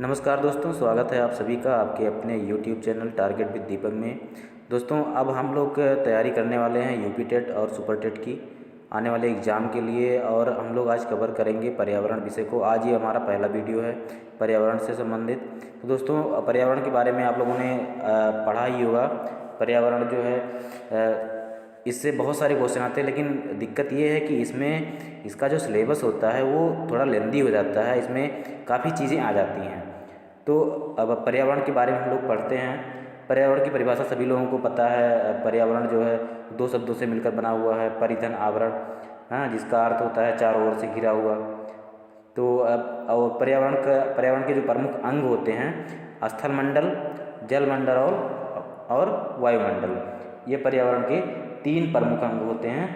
नमस्कार दोस्तों, स्वागत है आप सभी का आपके अपने YouTube चैनल टारगेट विद दीपक में। दोस्तों, अब हम लोग तैयारी करने वाले हैं यूपी टेट और सुपर टेट की आने वाले एग्ज़ाम के लिए, और हम लोग आज कवर करेंगे पर्यावरण विषय को। आज ये हमारा पहला वीडियो है पर्यावरण से संबंधित। तो दोस्तों, पर्यावरण के बारे में आप लोगों ने पढ़ा ही होगा। पर्यावरण जो है इससे बहुत सारे क्वेश्चन आते हैं, लेकिन दिक्कत ये है कि इसमें इसका जो सिलेबस होता है वो थोड़ा लेंदी हो जाता है, इसमें काफ़ी चीज़ें आ जाती हैं। तो अब पर्यावरण के बारे में हम लोग पढ़ते हैं। पर्यावरण की परिभाषा सभी लोगों को पता है। पर्यावरण जो है दो शब्दों से मिलकर बना हुआ है, परिधन आवरण, हाँ, जिसका अर्थ होता है चारों ओर से घिरा हुआ। तो अब और पर्यावरण के जो प्रमुख अंग होते हैं, स्थल मंडल, जल मंडल और वायुमंडल। ये पर्यावरण के तीन प्रमुख अंग होते हैं,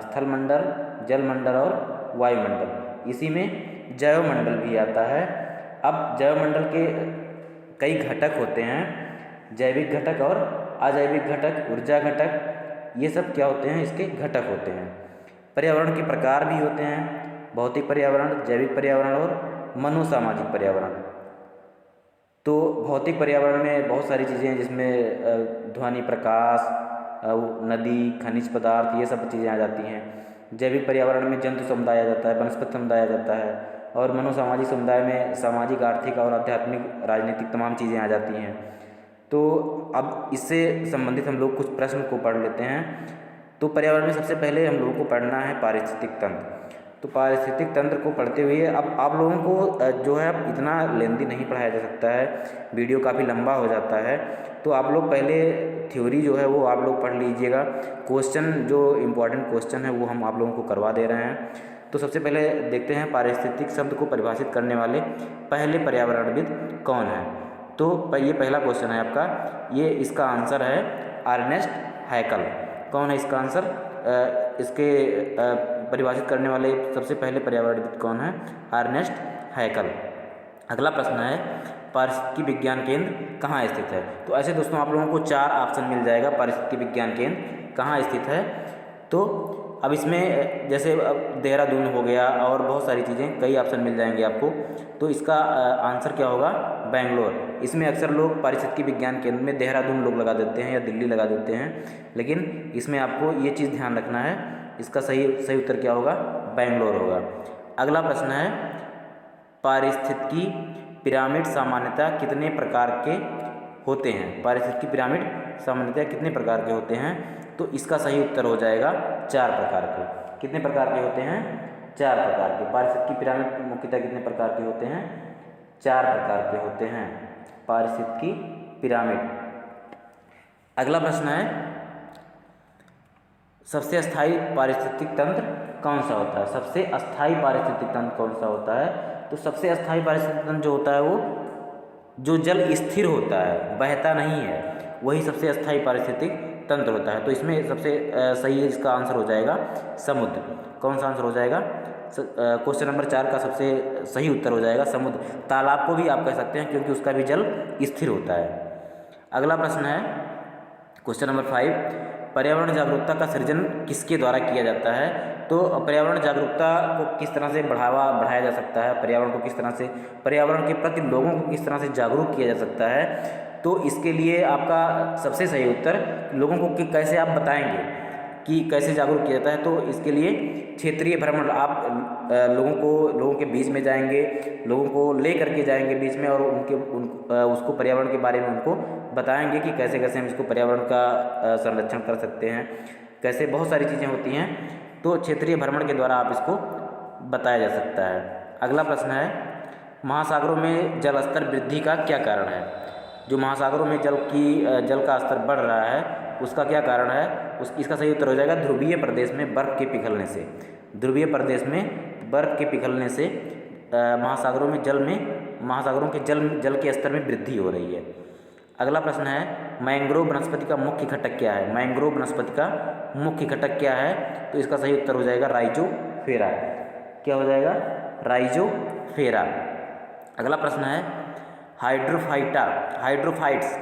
स्थल मंडल, जल मंडल और वायुमंडल। इसी में जैव मंडल भी आता है। अब जैव मंडल के कई घटक होते हैं, जैविक घटक और अजैविक घटक, ऊर्जा घटक, ये सब क्या होते हैं, इसके घटक होते हैं। पर्यावरण के प्रकार भी होते हैं, भौतिक पर्यावरण, जैविक पर्यावरण और मनोसामाजिक पर्यावरण। तो भौतिक पर्यावरण में बहुत सारी चीज़ें हैं, जिसमें ध्वनि, प्रकाश, नदी, खनिज पदार्थ, ये सब चीज़ें आ जाती हैं। जैविक पर्यावरण में जंतु समुदाय आ जाता है, वनस्पति समुदाय आ जाता है, और मनोसामाजिक समुदाय में सामाजिक, आर्थिक और आध्यात्मिक, राजनीतिक तमाम चीज़ें आ जाती हैं। तो अब इससे संबंधित हम लोग कुछ प्रश्न को पढ़ लेते हैं। तो पर्यावरण में सबसे पहले हम लोगों को पढ़ना है पारिस्थितिक तंत्र। तो पारिस्थितिक तंत्र को पढ़ते हुए अब आप लोगों को जो है अब इतना लेंदी नहीं पढ़ाया जा सकता है, वीडियो काफ़ी लंबा हो जाता है। तो आप लोग पहले थ्योरी जो है वो आप लोग पढ़ लीजिएगा। क्वेश्चन, जो इम्पोर्टेंट क्वेश्चन है वो हम आप लोगों को करवा दे रहे हैं। तो सबसे पहले देखते हैं पारिस्थितिक शब्द को परिभाषित करने वाले पहले पर्यावरणविद कौन है। तो ये पहला क्वेश्चन है आपका, ये इसका आंसर है अर्नेस्ट हैकल। कौन है इसका आंसर? इसके परिभाषित करने वाले सबसे पहले पर्यावरणविद कौन है? अर्नेस्ट हैकल। अगला प्रश्न है, पारिस्थितिकी विज्ञान केंद्र कहाँ स्थित है? तो ऐसे दोस्तों आप लोगों को चार ऑप्शन मिल जाएगा, पारिस्थितिकी विज्ञान केंद्र कहाँ स्थित है। तो अब इसमें जैसे अब देहरादून हो गया और बहुत सारी चीज़ें, कई ऑप्शन मिल जाएंगे आपको। तो इसका आंसर क्या होगा? बेंगलोर। इसमें अक्सर लोग पारिस्थितिकी विज्ञान केंद्र में देहरादून लोग लगा देते हैं या दिल्ली लगा देते हैं, लेकिन इसमें आपको ये चीज़ ध्यान रखना है, इसका सही उत्तर क्या होगा? बेंगलोर होगा। अगला प्रश्न है, पारिस्थितिकी पिरामिड सामान्यतः कितने प्रकार के होते हैं? पारिस्थितिकी पिरामिड सामान्यतः कितने प्रकार के होते हैं? तो इसका सही उत्तर हो जाएगा 4 प्रकार के। कितने प्रकार के होते हैं? 4 प्रकार के। पारिस्थितिकी पिरामिड मुख्यतः कितने प्रकार के होते हैं? 4 प्रकार के होते हैं पारिस्थितिकी पिरामिड। अगला प्रश्न है, सबसे अस्थायी पारिस्थितिक तंत्र कौन सा होता है? सबसे अस्थायी पारिस्थितिक तंत्र कौन सा होता है? तो सबसे अस्थायी पारिस्थितिक तंत्र जो होता है वो जो जल स्थिर होता है, बहता नहीं है, वही सबसे अस्थायी पारिस्थितिक तंत्र होता है। तो इसमें सबसे सही इसका आंसर हो जाएगा समुद्र। कौन सा आंसर हो जाएगा? क्वेश्चन नंबर 4 का सबसे सही उत्तर हो जाएगा समुद्र। तालाब को भी आप कह सकते हैं, क्योंकि उसका भी जल स्थिर होता है। अगला प्रश्न है, क्वेश्चन नंबर 5, पर्यावरण जागरूकता का सृजन किसके द्वारा किया जाता है? तो पर्यावरण जागरूकता को किस तरह से बढ़ाया जा सकता है, पर्यावरण को किस तरह से, पर्यावरण के प्रति लोगों को किस तरह से जागरूक किया जा सकता है? तो इसके लिए आपका सबसे सही उत्तर, लोगों को कि कैसे आप बताएंगे कि कैसे जागरूक किया जाता है। तो इसके लिए क्षेत्रीय भ्रमण, आप लोगों के बीच में जाएंगे, लोगों को ले करके जाएंगे बीच में, और उसको पर्यावरण के बारे में उनको बताएंगे कि कैसे कैसे हम इसको पर्यावरण का संरक्षण कर सकते हैं, कैसे बहुत सारी चीज़ें होती हैं। तो क्षेत्रीय भ्रमण के द्वारा आप इसको बताया जा सकता है। अगला प्रश्न है, महासागरों में जल स्तर वृद्धि का क्या कारण है? जो महासागरों में जल का स्तर बढ़ रहा है, उसका क्या कारण है? इसका सही उत्तर हो जाएगा ध्रुवीय प्रदेश में बर्फ़ के पिघलने से। ध्रुवीय प्रदेश में बर्फ़ के पिघलने से महासागरों के जल के स्तर में वृद्धि हो रही है। अगला प्रश्न है, मैंग्रोव वनस्पति का मुख्य घटक क्या है? मैंग्रोव वनस्पति का मुख्य घटक क्या है? तो इसका सही उत्तर हो जाएगा राइजोफेरा। क्या हो जाएगा? राइजोफेरा। अगला प्रश्न है, हाइड्रोफाइट्स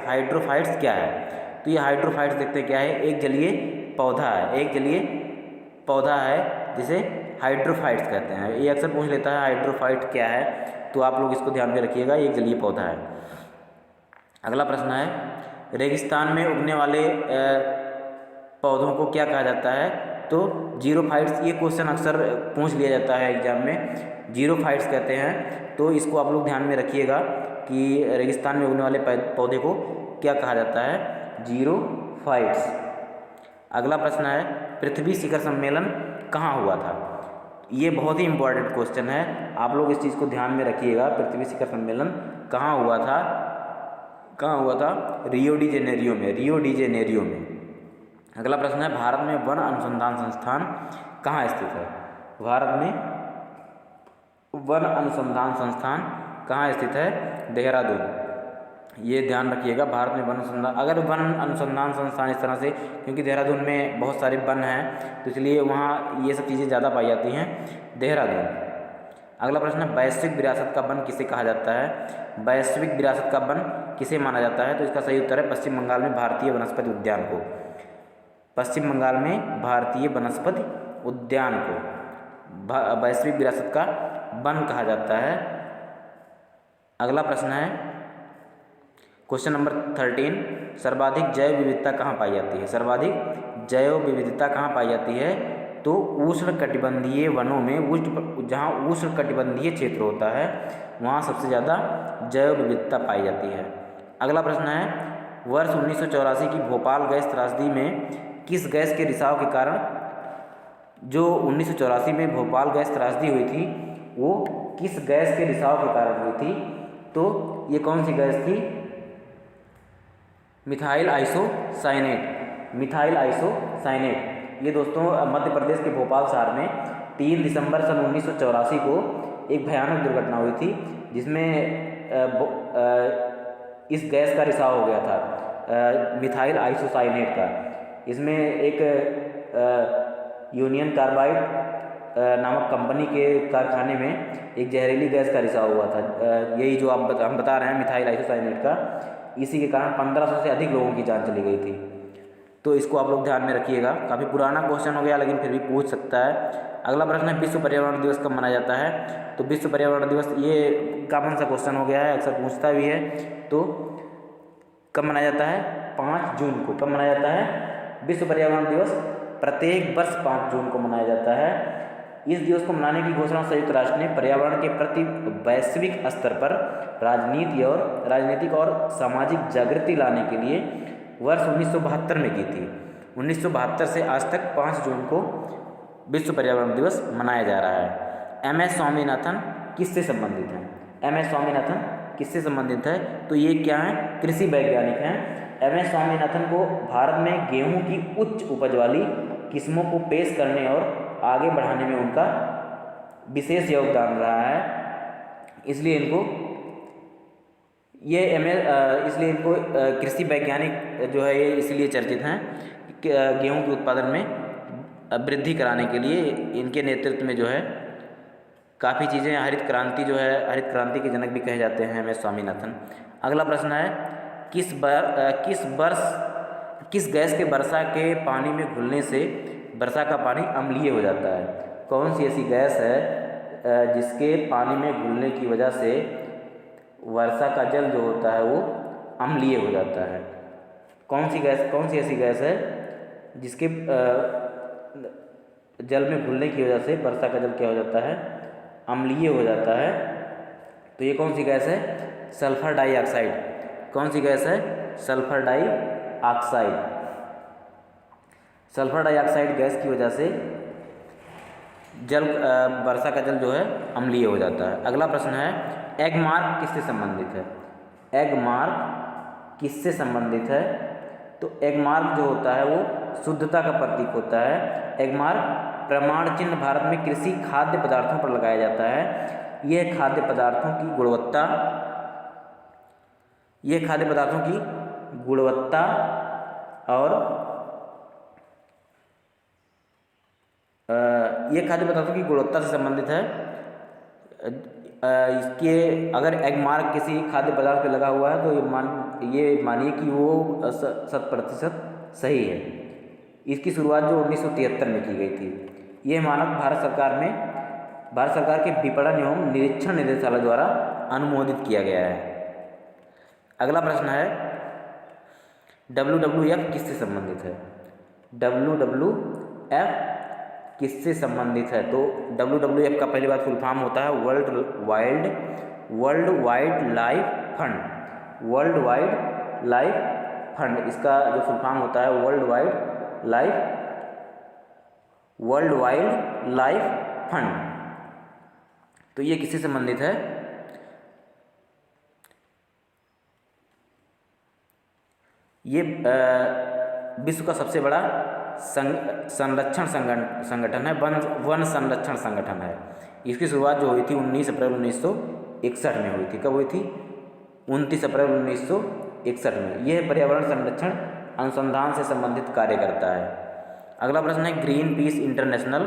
क्या है? तो ये हाइड्रोफाइट्स देखते हैं क्या है? एक जलीय पौधा है जिसे हाइड्रोफाइट्स कहते हैं। ये अक्सर पूछ लेता है हाइड्रोफाइट क्या है। तो आप लोग इसको ध्यान में रखिएगा, ये एक जलीय पौधा है। अगला प्रश्न है, रेगिस्तान में उगने वाले पौधों को क्या कहा जाता है? तो जीरोफाइट्स। ये क्वेश्चन अक्सर पूछ लिया जाता है एग्जाम में, जीरोफाइट्स कहते हैं। तो इसको आप लोग ध्यान में रखिएगा कि रेगिस्तान में उगने वाले पौधे को क्या कहा जाता है? जीरोफाइट्स। अगला प्रश्न है, पृथ्वी शिखर सम्मेलन कहाँ हुआ था? ये बहुत ही इंपॉर्टेंट क्वेश्चन है, आप लोग इस चीज़ को ध्यान में रखिएगा। पृथ्वी शिखर सम्मेलन कहाँ हुआ था? कहाँ हुआ था? रियो डी जेनेरियो में, रियो डी जेनेरियो में। अगला प्रश्न है, भारत में वन अनुसंधान संस्थान कहाँ स्थित है? भारत में वन अनुसंधान संस्थान कहाँ स्थित है? देहरादून। ये ध्यान रखिएगा, भारत में वन अनुसंधान, अगर वन अनुसंधान संस्थान इस तरह से, क्योंकि देहरादून में बहुत सारे वन हैं तो इसलिए वहाँ ये सब चीज़ें ज़्यादा पाई जाती हैं, देहरादून। अगला प्रश्न है, वैश्विक विरासत का वन किसे कहा जाता है? वैश्विक विरासत का वन किसे माना जाता है? तो इसका सही उत्तर है पश्चिम बंगाल में भारतीय वनस्पति उद्यान को। पश्चिम बंगाल में भारतीय वनस्पति उद्यान को वैश्विक विरासत का वन कहा जाता है। अगला प्रश्न है, क्वेश्चन नंबर 13, सर्वाधिक जैव विविधता कहाँ पाई जाती है? सर्वाधिक जैव विविधता कहाँ पाई जाती है? तो उष्णकटिबंधीय वनों में, जहाँ उष्णकटिबंधीय क्षेत्र होता है वहाँ सबसे ज़्यादा जैव विविधता पाई जाती है। अगला प्रश्न है, वर्ष 1984 की भोपाल गैस त्रासदी में किस गैस के रिसाव के कारण, जो 1984 में भोपाल गैस त्रासदी हुई थी वो किस गैस के रिसाव के कारण हुई थी? तो ये कौन सी गैस थी? Methyl isocyanate, methyl isocyanate. ये दोस्तों मध्य प्रदेश के भोपाल शहर में 3 दिसंबर सन 1984 को एक भयानक दुर्घटना हुई थी, जिसमें इस गैस का रिसाव हो गया था, मिथाइल आइसोसाइनेट का। इसमें एक यूनियन कार्बाइड नामक कंपनी के कारखाने में एक जहरीली गैस का रिसाव हुआ था, यही जो हम बता रहे हैं मिथाइल आइसोसाइनेट का। इसी के कारण 1500 से अधिक लोगों की जान चली गई थी। तो इसको आप लोग ध्यान में रखिएगा, काफ़ी पुराना क्वेश्चन हो गया लेकिन फिर भी पूछ सकता है। अगला प्रश्न है, विश्व पर्यावरण दिवस कब मनाया जाता है? तो विश्व पर्यावरण दिवस, ये कॉमन सा क्वेश्चन हो गया है, अक्सर पूछता भी है। तो कब मनाया जाता है? 5 जून को। कब मनाया जाता है विश्व पर्यावरण दिवस? प्रत्येक वर्ष 5 जून को मनाया जाता है। इस दिवस को मनाने की घोषणा संयुक्त राष्ट्र ने पर्यावरण के प्रति वैश्विक स्तर पर राजनीतिक और सामाजिक जागृति लाने के लिए वर्ष 1972 में की थी। 1972 से आज तक 5 जून को विश्व पर्यावरण दिवस मनाया जा रहा है। MS स्वामीनाथन किससे संबंधित हैं? MS स्वामीनाथन किससे संबंधित है? तो ये क्या है? कृषि वैज्ञानिक हैं। MS स्वामीनाथन को भारत में गेहूं की उच्च उपज वाली किस्मों को पेश करने और आगे बढ़ाने में उनका विशेष योगदान रहा है, इसलिए इनको कृषि वैज्ञानिक जो है ये इसलिए चर्चित हैं कि गेहूं के उत्पादन में वृद्धि कराने के लिए इनके नेतृत्व में जो है काफ़ी चीज़ें, हरित क्रांति के जनक भी कहे जाते हैं MS स्वामीनाथन। अगला प्रश्न है, किस गैस के वर्षा के पानी में घुलने से वर्षा का पानी अम्लीय हो जाता है? कौन सी ऐसी गैस है जिसके पानी में घुलने की वजह से वर्षा का जल जो होता है वो अम्लीय हो जाता है? कौन सी ऐसी गैस है जिसके जल में घुलने की वजह से वर्षा का जल क्या हो जाता है? अम्लीय हो जाता है। तो ये कौन सी गैस है? Sulphur dioxide. कौन सी गैस है? Sulphur dioxide. Sulphur dioxide gas की वजह से वर्षा का जल जो है अम्लीय हो जाता है। अगला प्रश्न है, एगमार्क किससे संबंधित है? एगमार्क किससे संबंधित है? तो एगमार्क जो होता है वो शुद्धता का प्रतीक होता है। एगमार्क प्रमाण चिन्ह भारत में कृषि खाद्य पदार्थों पर लगाया जाता है। यह खाद्य पदार्थों की गुणवत्ता और ये खाद्य पदार्थों की गुणवत्ता से संबंधित है। इसके अगर एगमार्क किसी खाद्य पदार्थ पे लगा हुआ है तो ये मानिए कि वो 100% सही है। इसकी शुरुआत जो 1973 में की गई थी। ये मानक भारत सरकार में भारत सरकार के विपणन एवं निरीक्षण निदेशालय द्वारा अनुमोदित किया गया है। अगला प्रश्न है WWF किससे संबंधित है? WWF किससे संबंधित है? तो WWF का पहली बात फुल फॉर्म होता है world wide life fund. World wide life fund, इसका जो फुल फॉर्म होता है वर्ल्ड वाइड लाइफ फंड। तो ये किससे संबंधित है? ये विश्व का सबसे बड़ा संरक्षण संगठन है, वन संरक्षण संगठन है। इसकी शुरुआत जो हुई थी 19 अप्रैल 1961 में हुई थी। कब हुई थी? 29 अप्रैल 1961 में। यह पर्यावरण संरक्षण अनुसंधान से संबंधित कार्य करता है। अगला प्रश्न है ग्रीन पीस इंटरनेशनल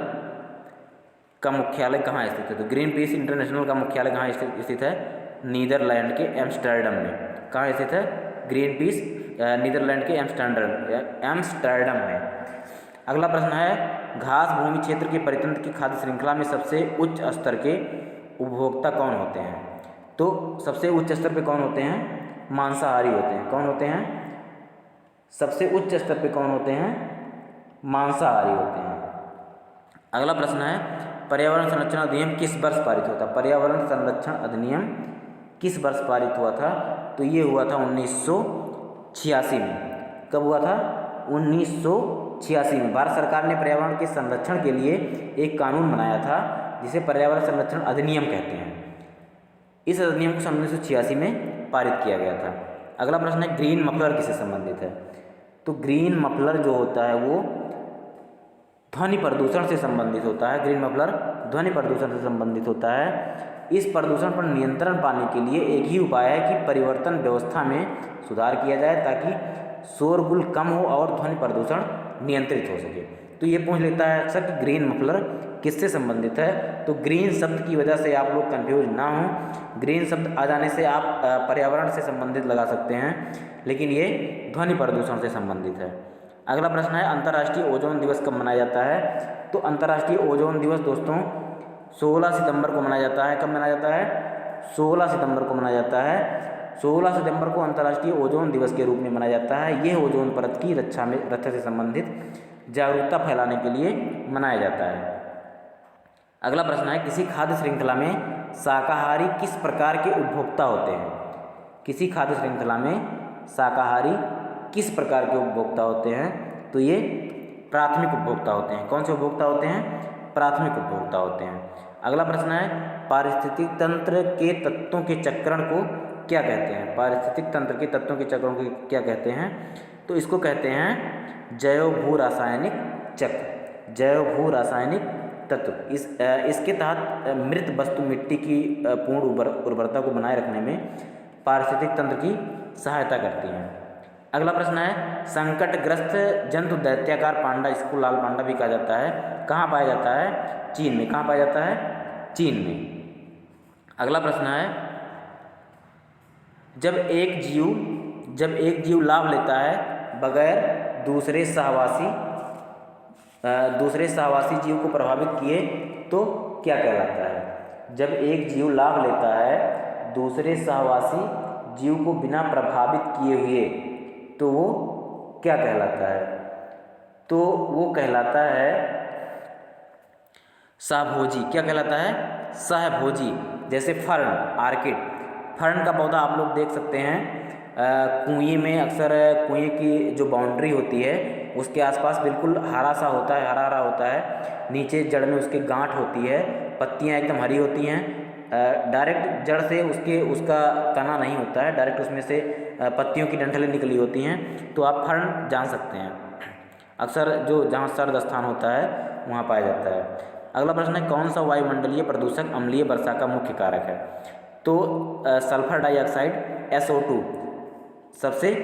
का मुख्यालय कहाँ स्थित है? तो ग्रीन पीस इंटरनेशनल का मुख्यालय कहाँ स्थित है? नीदरलैंड के एम्स्टर्डम में। कहाँ स्थित है? ग्रीन पीस नीदरलैंड के एम्स्टर्डम में। अगला प्रश्न है घास भूमि क्षेत्र के परितंत्र की खाद्य श्रृंखला में सबसे उच्च स्तर के उपभोक्ता कौन होते हैं? तो सबसे उच्च स्तर पे कौन होते हैं? मांसाहारी होते हैं। कौन होते हैं? सबसे उच्च स्तर पे कौन होते हैं? मांसाहारी होते हैं। अगला प्रश्न है पर्यावरण संरक्षण अधिनियम किस वर्ष पारित हुआ था? पर्यावरण संरक्षण अधिनियम किस वर्ष पारित हुआ था? तो ये हुआ था 1986 में। कब हुआ था? 1986 में। भारत सरकार ने पर्यावरण के संरक्षण के लिए एक कानून बनाया था जिसे पर्यावरण संरक्षण अधिनियम कहते हैं। इस अधिनियम को 1986 में पारित किया गया था। अगला प्रश्न है ग्रीन मफलर किससे संबंधित है? तो ग्रीन मफलर जो होता है वो ध्वनि प्रदूषण से संबंधित होता है। ग्रीन मफलर ध्वनि प्रदूषण से संबंधित होता है। इस प्रदूषण पर नियंत्रण पाने के लिए एक ही उपाय है कि परिवर्तन व्यवस्था में सुधार किया जाए ताकि शोरगुल कम हो और ध्वनि प्रदूषण नियंत्रित हो सके। तो ये पूछ लेता है अक्सर कि ग्रीन मफलर किससे संबंधित है? तो ग्रीन शब्द की वजह से आप लोग कंफ्यूज ना हो। ग्रीन शब्द आ जाने से आप पर्यावरण से संबंधित लगा सकते हैं, लेकिन ये ध्वनि प्रदूषण से संबंधित है। अगला प्रश्न है अंतर्राष्ट्रीय ओजोन दिवस कब मनाया जाता है? तो अंतर्राष्ट्रीय ओजोन दिवस दोस्तों 16 सितंबर को मनाया जाता है। कब मनाया जाता है? 16 सितंबर को मनाया जाता है। 16 सितंबर को अंतर्राष्ट्रीय ओजोन दिवस के रूप में मनाया जाता है। यह ओजोन परत की रक्षा से संबंधित जागरूकता फैलाने के लिए मनाया जाता है। अगला प्रश्न है किसी खाद्य श्रृंखला में शाकाहारी किस प्रकार के उपभोक्ता होते हैं? किसी खाद्य श्रृंखला में शाकाहारी किस प्रकार के उपभोक्ता होते हैं? तो ये प्राथमिक उपभोक्ता होते हैं। कौन से उपभोक्ता होते हैं? प्राथमिक उपभोक्ता होते हैं। अगला प्रश्न है पारिस्थितिक तंत्र के तत्वों के चक्रण को क्या कहते हैं? पारिस्थितिक तंत्र के तत्वों के चक्रों को क्या कहते हैं? तो इसको कहते हैं जैव भू रासायनिक चक्र। जैव भू रासायनिक तत्व। इसके तहत मृत वस्तु मिट्टी की पूर्ण उर्वरता को बनाए रखने में पारिस्थितिक तंत्र की सहायता करती हैं। अगला प्रश्न है संकटग्रस्त जंतु दैत्याकार पांडा, इसको लाल पांडा भी कहा जाता है, कहाँ पाया जाता है? चीन में। कहाँ पाया जाता है? चीन में। अगला प्रश्न है जब एक जीव लाभ लेता है बगैर दूसरे सहवासी जीव को प्रभावित किए तो क्या कहलाता है? जब एक जीव लाभ लेता है दूसरे सहवासी जीव को बिना प्रभावित किए हुए तो वो क्या कहलाता है? तो वो कहलाता है सहभोजी। क्या कहलाता है? सहभोजी। जैसे फर्न, आर्किड। फर्न का पौधा आप लोग देख सकते हैं कुएं में, अक्सर कुएं की जो बाउंड्री होती है उसके आसपास बिल्कुल हरा सा होता है, हरा हरा होता है। नीचे जड़ में उसके गांठ होती है, पत्तियां एकदम हरी होती हैं। डायरेक्ट जड़ से उसका तना नहीं होता है, डायरेक्ट उसमें से पत्तियों की डंठलें निकली होती हैं। तो आप फर्न जान सकते हैं। अक्सर जहाँ सर्द स्थान होता है वहाँ पाया जाता है। अगला प्रश्न है कौन सा वायुमंडलीय प्रदूषक अम्लीय वर्षा का मुख्य कारक है? तो सल्फर डाइऑक्साइड SO2 सबसे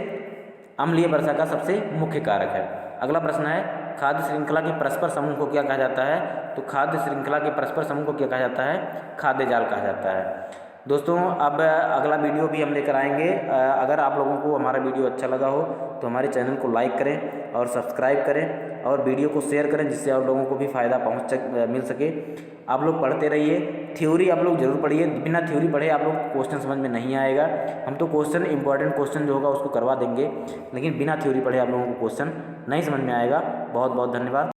अम्लीय वर्षा का सबसे मुख्य कारक है। अगला प्रश्न है खाद्य श्रृंखला के परस्पर समूह को क्या कहा जाता है? तो खाद्य श्रृंखला के परस्पर समूह को क्या कहा जाता है? खाद्य जाल कहा जाता है। दोस्तों अब अगला वीडियो भी हम लेकर आएंगे। अगर आप लोगों को हमारा वीडियो अच्छा लगा हो तो हमारे चैनल को लाइक करें और सब्सक्राइब करें और वीडियो को शेयर करें, जिससे आप लोगों को भी फ़ायदा मिल सके। आप लोग पढ़ते रहिए, थ्योरी आप लोग जरूर पढ़िए। बिना थ्योरी पढ़े आप लोग को क्वेश्चन समझ में नहीं आएगा। हम तो क्वेश्चन इंपॉर्टेंट क्वेश्चन जो होगा उसको करवा देंगे, लेकिन बिना थ्योरी पढ़े आप लोगों को क्वेश्चन नहीं समझ में आएगा। बहुत बहुत धन्यवाद।